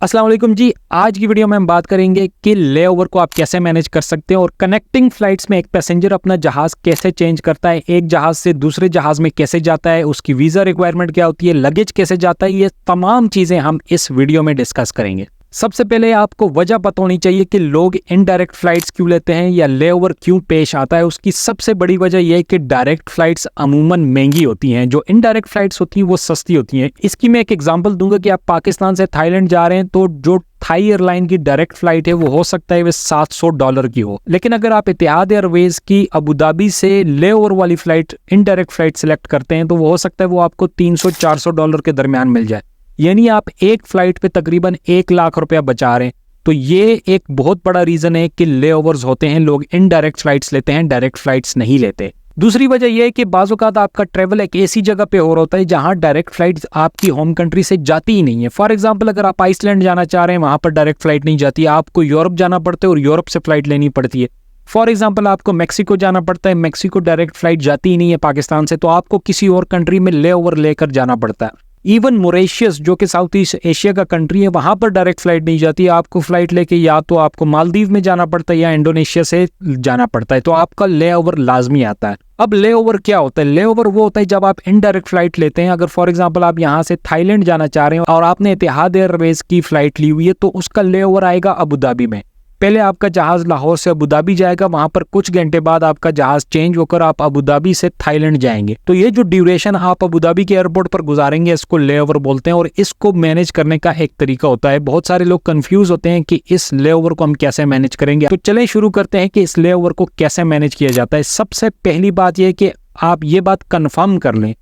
अस्सलाम वालेकुम जी। आज की वीडियो में हम बात करेंगे कि लेओवर को आप कैसे मैनेज कर सकते हैं और कनेक्टिंग फ्लाइट्स में एक पैसेंजर अपना जहाज कैसे चेंज करता है, एक जहाज से दूसरे जहाज में कैसे जाता है, उसकी वीज़ा रिक्वायरमेंट क्या होती है, लगेज कैसे जाता है, ये तमाम चीज़ें हम इस वीडियो में डिस्कस करेंगे। सबसे पहले आपको वजह पता होनी चाहिए कि लोग इनडायरेक्ट फ्लाइट्स क्यों लेते हैं या लेओवर क्यों पेश आता है। उसकी सबसे बड़ी वजह यह है कि डायरेक्ट फ्लाइट्स अमूमन महंगी होती हैं, जो इनडायरेक्ट फ्लाइट्स होती हैं वो सस्ती होती हैं। इसकी मैं एक एग्जांपल दूंगा कि आप पाकिस्तान से थाईलैंड जा रहे हैं तो जो थाई एयरलाइन की डायरेक्ट फ्लाइट है वो हो सकता है वे $700 की हो, लेकिन अगर आप इतिहाद एयरवेज की अबू धाबी से लेओवर वाली फ्लाइट इनडायरेक्ट फ्लाइट सिलेक्ट करते हैं तो वो हो सकता है वो आपको $300-400 के दरमियान मिल जाए, यानी आप एक फ्लाइट पे तकरीबन 1 लाख रुपया बचा रहे हैं। तो ये एक बहुत बड़ा रीजन है कि लेओवर्स होते हैं, लोग इनडायरेक्ट फ्लाइट्स लेते हैं, डायरेक्ट फ्लाइट्स नहीं लेते। दूसरी वजह यह है कि बाज़ औक़ात आपका ट्रैवल एक ऐसी जगह पे हो रहा होता है जहां डायरेक्ट फ्लाइट्स आपकी होम कंट्री से जाती ही नहीं है। फॉर एग्जांपल अगर आप आइसलैंड जाना चाह रहे हैं, वहां पर डायरेक्ट फ्लाइट नहीं जाती, आपको यूरोप जाना पड़ता है और यूरोप से फ्लाइट लेनी पड़ती है। फॉर एग्जांपल आपको मैक्सिको जाना पड़ता है, मैक्सिको डायरेक्ट फ्लाइट जाती ही नहीं है पाकिस्तान से, तो आपको किसी और कंट्री में लेओवर लेकर जाना पड़ता है। इवन मॉरिशस जो कि साउथ ईस्ट एशिया का कंट्री है, वहां पर डायरेक्ट फ्लाइट नहीं जाती, आपको फ्लाइट लेके या तो आपको मालदीव में जाना पड़ता है या इंडोनेशिया से जाना पड़ता है, तो आपका लेओवर लाजमी आता है। अब लेओवर क्या होता है? लेओवर वो होता है जब आप इनडायरेक्ट फ्लाइट लेते हैं। अगर फॉर एग्जांपल आप यहां से थाईलैंड जाना चाह रहे हैं और आपने इतिहाद एयरवेज की फ्लाइट ली हुई है, तो उसका लेओवर आएगा अबू धाबी में। पहले आपका जहाज लाहौर से अबू धाबी जाएगा, वहां पर कुछ घंटे बाद आपका जहाज चेंज होकर आप अबू धाबी से थाईलैंड जाएंगे। तो ये जो ड्यूरेशन आप अबू धाबी के एयरपोर्ट पर गुजारेंगे, इसको लेओवर बोलते हैं और इसको मैनेज करने का एक तरीका होता है। बहुत सारे लोग कंफ्यूज होते हैं कि इस लेओवर को हम कैसे मैनेज करेंगे। तो चलें शुरू करते हैं कि इस लेओवर को कैसे मैनेज किया जाता है। सबसे पहली बात यह है कि आप ये बात कंफर्म कर लें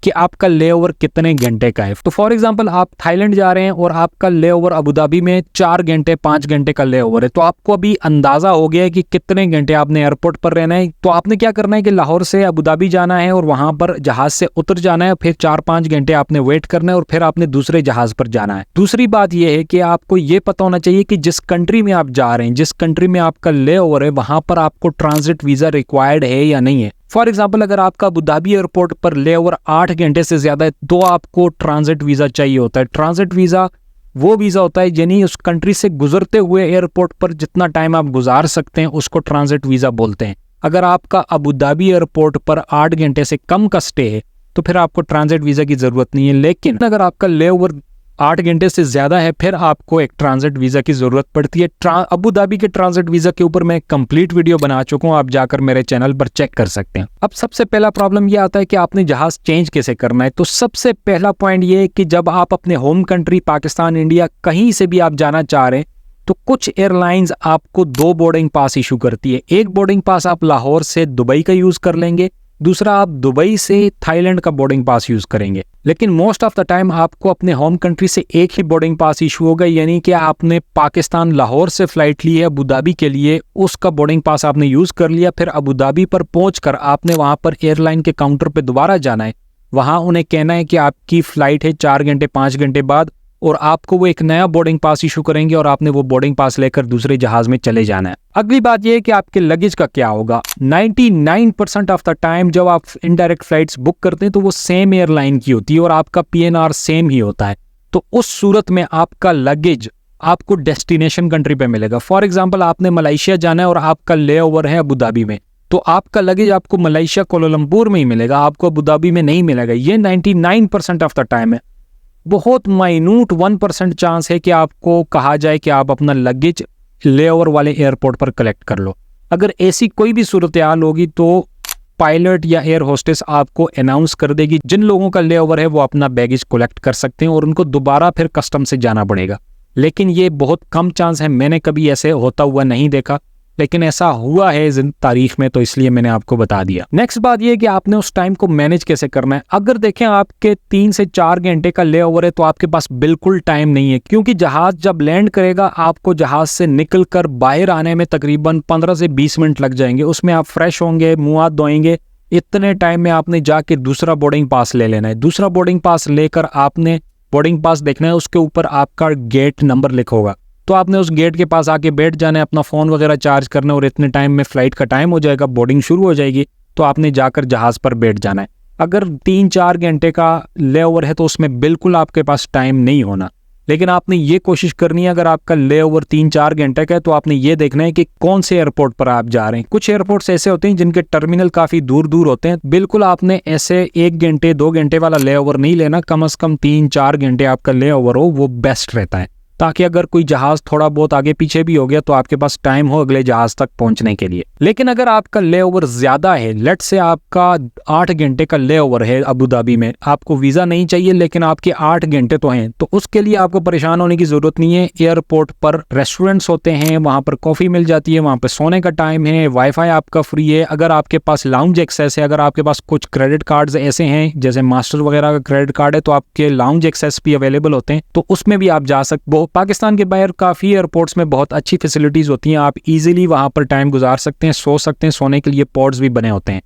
कि आपका लेओवर कितने घंटे का है। तो फॉर एग्जांपल आप थाईलैंड जा रहे हैं और आपका लेओवर अबू धाबी में 4 घंटे 5 घंटे का लेओवर है, तो आपको अभी अंदाजा हो गया है कि कितने घंटे आपने एयरपोर्ट पर रहना है। तो आपने क्या करना है कि लाहौर से अबू धाबी जाना है और वहां पर जहाज से उतर जाना है, फिर 4-5 घंटे आपने वेट करना है और फिर आपने दूसरे जहाज पर जाना है। दूसरी बात यह है कि आपको ये पता होना चाहिए कि जिस कंट्री में आप जा रहे हैं, जिस कंट्री में आपका लेओवर है, वहां पर आपको ट्रांजिट वीजा रिक्वायर्ड है या नहीं है। फॉर एग्जाम्पल अगर आपका अबू धाबी एयरपोर्ट पर लेओवर 8 घंटे से ज्यादा है तो आपको ट्रांजिट वीजा चाहिए होता है। ट्रांजिट वीजा वो वीजा होता है यानी उस कंट्री से गुजरते हुए एयरपोर्ट पर जितना टाइम आप गुजार सकते हैं उसको ट्रांजिट वीजा बोलते हैं। अगर आपका अबू धाबी एयरपोर्ट पर 8 घंटे से कम का स्टे है तो फिर आपको ट्रांजिट वीजा की जरूरत नहीं है, लेकिन अगर आपका लेओवर 8 घंटे से ज्यादा है फिर आपको एक ट्रांजिट वीजा की जरूरत पड़ती है। अबू धाबी के ट्रांजिट वीजा के ऊपर मैं कंप्लीट वीडियो बना चुका हूं, आप जाकर मेरे चैनल पर चेक कर सकते हैं। अब सबसे पहला प्रॉब्लम यह आता है कि आपने जहाज चेंज कैसे करना है। तो सबसे पहला पॉइंट ये है कि जब आप अपने होम कंट्री पाकिस्तान, इंडिया कहीं से भी आप जाना चाह रहे हैं तो कुछ एयरलाइंस आपको 2 बोर्डिंग पास इशू करती है। एक बोर्डिंग पास आप लाहौर से दुबई का यूज कर लेंगे, दूसरा आप दुबई से थाईलैंड का बोर्डिंग पास यूज करेंगे। लेकिन मोस्ट ऑफ द टाइम आपको अपने होम कंट्री से एक ही बोर्डिंग पास इशू होगा, यानी कि आपने पाकिस्तान लाहौर से फ्लाइट ली है अबू धाबी के लिए, उसका बोर्डिंग पास आपने यूज कर लिया, फिर अबू धाबी पर पहुंचकर आपने वहां पर एयरलाइन के काउंटर पे दोबारा जाना है। वहां उन्हें कहना है कि आपकी फ्लाइट है 4 घंटे 5 घंटे बाद और आपको वो एक नया बोर्डिंग पास इशू करेंगे और आपने वो बोर्डिंग पास लेकर दूसरे जहाज में चले जाना है। अगली बात यह है कि आपके लगेज का क्या होगा। 99% ऑफ द टाइम जब आप इनडायरेक्ट फ्लाइट्स बुक करते हैं तो वो सेम एयरलाइन की होती है और आपका PNR सेम ही होता है। तो उस सूरत में आपका लगेज आपको डेस्टिनेशन कंट्री पे मिलेगा। फॉर एग्जाम्पल आपने मलेशिया जाना है और आपका लेओवर है अबू धाबी में, तो आपका लगेज आपको मलेशिया कोलालंपुर में ही मिलेगा, आपको अबू धाबी में नहीं मिलेगा। ये 99% ऑफ द टाइम है। बहुत माइन्यूट 1% चांस है कि आपको कहा जाए कि आप अपना लगेज लेओवर वाले एयरपोर्ट पर कलेक्ट कर लो। अगर ऐसी कोई भी सूरत हाल होगी तो पायलट या एयर होस्टेस आपको अनाउंस कर देगी जिन लोगों का लेओवर है वो अपना बैगेज कलेक्ट कर सकते हैं और उनको दोबारा फिर कस्टम से जाना पड़ेगा। लेकिन ये बहुत कम चांस है, मैंने कभी ऐसे होता हुआ नहीं देखा, लेकिन ऐसा हुआ है तारीख में, तो इसलिए मैंने आपको बता दिया। नेक्स्ट बात यह है कि आपने उस टाइम को मैनेज कैसे करना है। अगर देखें आपके 3 से 4 घंटे का लेओवर है तो आपके पास बिल्कुल टाइम नहीं है, क्योंकि जहाज जब लैंड करेगा आपको जहाज से निकलकर बाहर आने में तकरीबन 15 से 20 मिनट लग जाएंगे। उसमें आप फ्रेश होंगे, मुंह हाथ धोएंगे, इतने टाइम में आपने जाके दूसरा बोर्डिंग पास ले लेना है। दूसरा बोर्डिंग पास लेकर आपने बोर्डिंग पास देखना है, उसके ऊपर आपका गेट नंबर लिखा होगा, तो आपने उस गेट के पास आके बैठ जाना है, अपना फोन वगैरह चार्ज करना है और इतने टाइम में फ्लाइट का टाइम हो जाएगा, बोर्डिंग शुरू हो जाएगी, तो आपने जाकर जहाज पर बैठ जाना है। अगर 3-4 घंटे का लेओवर है तो उसमें बिल्कुल आपके पास टाइम नहीं होना। लेकिन आपने ये कोशिश करनी है, अगर आपका ले ओवर 3-4 घंटे का है तो आपने ये देखना है कि कौन से एयरपोर्ट पर आप जा रहे हैं। कुछ एयरपोर्ट्स ऐसे होते हैं जिनके टर्मिनल काफ़ी दूर दूर होते हैं। बिल्कुल आपने ऐसे 1 घंटे 2 घंटे वाला ले ओवर नहीं लेना, कम से कम 3-4 घंटे आपका ले ओवर हो, वो बेस्ट रहता है, ताकि अगर कोई जहाज थोड़ा बहुत आगे पीछे भी हो गया तो आपके पास टाइम हो अगले जहाज तक पहुंचने के लिए। लेकिन अगर आपका ले ओवर ज्यादा है, लेट से आपका 8 घंटे का ले ओवर है अबू धाबी में, आपको वीजा नहीं चाहिए लेकिन आपके 8 घंटे तो हैं, तो उसके लिए आपको परेशान होने की जरूरत नहीं है। एयरपोर्ट पर रेस्टोरेंट्स होते हैं, वहां पर कॉफी मिल जाती है, वहां पर सोने का टाइम है, वाईफाई आपका फ्री है। अगर आपके पास लाउंज एक्सेस है, अगर आपके पास कुछ क्रेडिट कार्ड्स ऐसे हैं जैसे मास्टर वगैरह का क्रेडिट कार्ड है, तो आपके लाउंज एक्सेस भी अवेलेबल होते हैं, तो उसमें भी आप जा सकते हो। पाकिस्तान के बाहर काफ़ी एयरपोर्ट्स में बहुत अच्छी फैसिलिटीज़ होती हैं, आप इजीली वहाँ पर टाइम गुजार सकते हैं, सो सकते हैं, सोने के लिए पॉड्स भी बने होते हैं,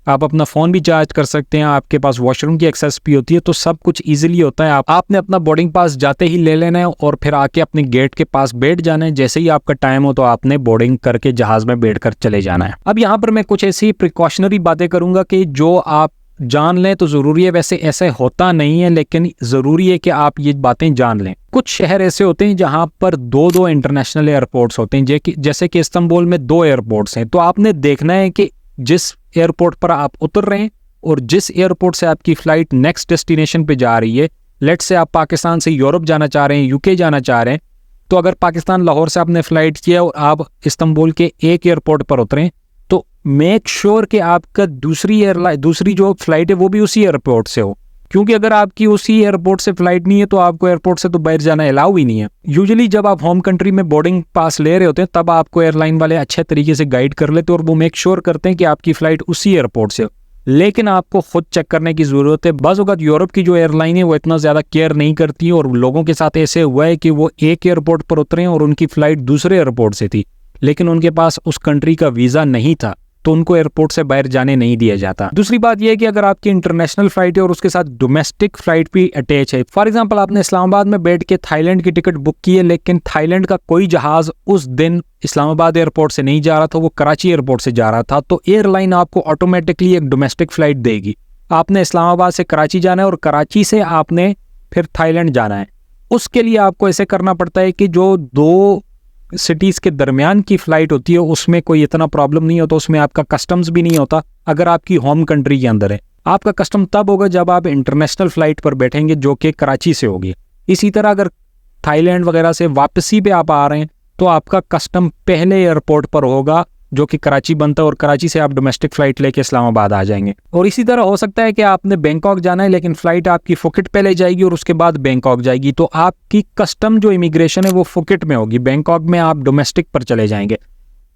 आप अपना फ़ोन भी चार्ज कर सकते हैं, आपके पास वॉशरूम की एक्सेस भी होती है, तो सब कुछ इजीली होता है। आपने अपना बोर्डिंग पास जाते ही ले लेना है और फिर आके अपने गेट के पास बैठ जाना है। जैसे ही आपका टाइम हो तो आपने बोर्डिंग करके जहाज़ में बैठ कर चले जाना है। अब यहाँ पर मैं कुछ ऐसी प्रिकॉशनरी बातें करूँगा कि जो आप जान लें तो ज़रूरी है। वैसे ऐसे होता नहीं है, लेकिन ज़रूरी है कि आप ये बातें जान लें। कुछ शहर ऐसे होते हैं जहां पर 2-2 इंटरनेशनल एयरपोर्ट्स होते हैं, जैसे कि इस्तांबुल में 2 एयरपोर्ट्स हैं। तो आपने देखना है कि जिस एयरपोर्ट पर आप उतर रहे हैं और जिस एयरपोर्ट से आपकी फ़्लाइट नेक्स्ट डेस्टिनेशन पे जा रही है, लेट से आप पाकिस्तान से यूरोप जाना चाह रहे हैं, यूके जाना चाह रहे हैं, तो अगर पाकिस्तान लाहौर से आपने फ़्लाइट किया और आप इस्तांबुल के एक एयरपोर्ट पर उतरें, तो मेक श्योर कि आपका दूसरी जो फ्लाइट है वो भी उसी एयरपोर्ट से हो, क्योंकि अगर आपकी उसी एयरपोर्ट से फ्लाइट नहीं है तो आपको एयरपोर्ट से तो बाहर जाना अलाउ ही नहीं है। यूजुअली जब आप होम कंट्री में बोर्डिंग पास ले रहे होते हैं तब आपको एयरलाइन वाले अच्छे तरीके से गाइड कर लेते हैं और वो मेक श्योर करते हैं कि आपकी फ्लाइट उसी एयरपोर्ट से हो, लेकिन आपको खुद चेक करने की जरूरत है। बाज़ औक़ात यूरोप की जो एयरलाइन है वो इतना ज़्यादा केयर नहीं करती है और लोगों के साथ ऐसे हुआ है कि वो एक एयरपोर्ट पर उतरे और उनकी फ़्लाइट दूसरे एयरपोर्ट से थी, लेकिन उनके पास उस कंट्री का वीज़ा नहीं था, तो उनको एयरपोर्ट से बाहर जाने नहीं दिया जाता। दूसरी बात यह है कि अगर आपकी इंटरनेशनल फ्लाइट है और उसके साथ डोमेस्टिक फ्लाइट भी अटैच है, फॉर एग्जांपल आपने इस्लामाबाद में बैठ के थाईलैंड की टिकट बुक की है, लेकिन थाईलैंड का कोई जहाज उस दिन इस्लामाबाद एयरपोर्ट से नहीं जा रहा था, वो कराची एयरपोर्ट से जा रहा था, तो एयरलाइन आपको ऑटोमेटिकली एक डोमेस्टिक फ्लाइट देगी। आपने इस्लामाबाद से कराची जाना है और कराची से आपने फिर थाईलैंड जाना है। उसके लिए आपको ऐसे करना पड़ता है कि जो 2 सिटीज़ के दरमियान की फ़्लाइट होती है उसमें कोई इतना प्रॉब्लम नहीं होता, उसमें आपका कस्टम्स भी नहीं होता। अगर आपकी होम कंट्री के अंदर है, आपका कस्टम तब होगा जब आप इंटरनेशनल फ़्लाइट पर बैठेंगे जो कि कराची से होगी। इसी तरह अगर थाईलैंड वगैरह से वापसी पे आप आ रहे हैं तो आपका कस्टम पहले एयरपोर्ट पर होगा जो कि कराची बनता है और कराची से आप डोमेस्टिक फ़्लाइट लेके इस्लामाबाद आ जाएंगे। और इसी तरह हो सकता है कि आपने बैंकॉक जाना है लेकिन फ़्लाइट आपकी फुकेट पहले जाएगी और उसके बाद बैंकॉक जाएगी, तो आपकी कस्टम जो इमिग्रेशन है वो फुकेट में होगी, बैंकॉक में आप डोमेस्टिक पर चले जाएंगे,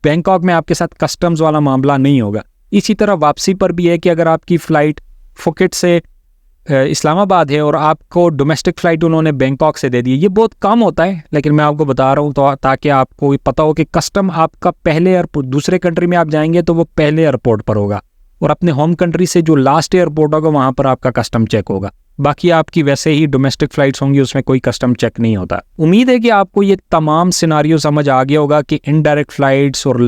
बैंकॉक में आपके साथ कस्टम्स वाला मामला नहीं होगा। इसी तरह वापसी पर भी है कि अगर आपकी फ़्लाइट फुकेट से इस्लामाबाद है और आपको डोमेस्टिक फ़्लाइट उन्होंने बैंकॉक से दे दी, ये बहुत कम होता है लेकिन मैं आपको बता रहा हूँ तो ताकि आपको पता हो कि कस्टम आपका पहले एयरपोर्ट, दूसरे कंट्री में आप जाएंगे तो वो पहले एयरपोर्ट पर होगा और अपने होम कंट्री से जो लास्ट एयरपोर्ट होगा वहाँ पर आपका कस्टम चेक होगा। बाकी आपकी वैसे ही डोमेस्टिक फ़्लाइट्स होंगी, उसमें कोई कस्टम चेक नहीं होता। उम्मीद है कि आपको ये तमाम सिनारियो समझ आ गया होगा कि इनडायरेक्ट फ़्लाइट्स और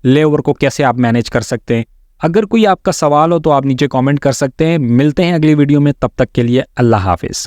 ले ओवर को कैसे आप मैनेज कर सकते हैं। अगर कोई आपका सवाल हो तो आप नीचे कमेंट कर सकते हैं। मिलते हैं अगली वीडियो में, तब तक के लिए अल्लाह हाफिज़।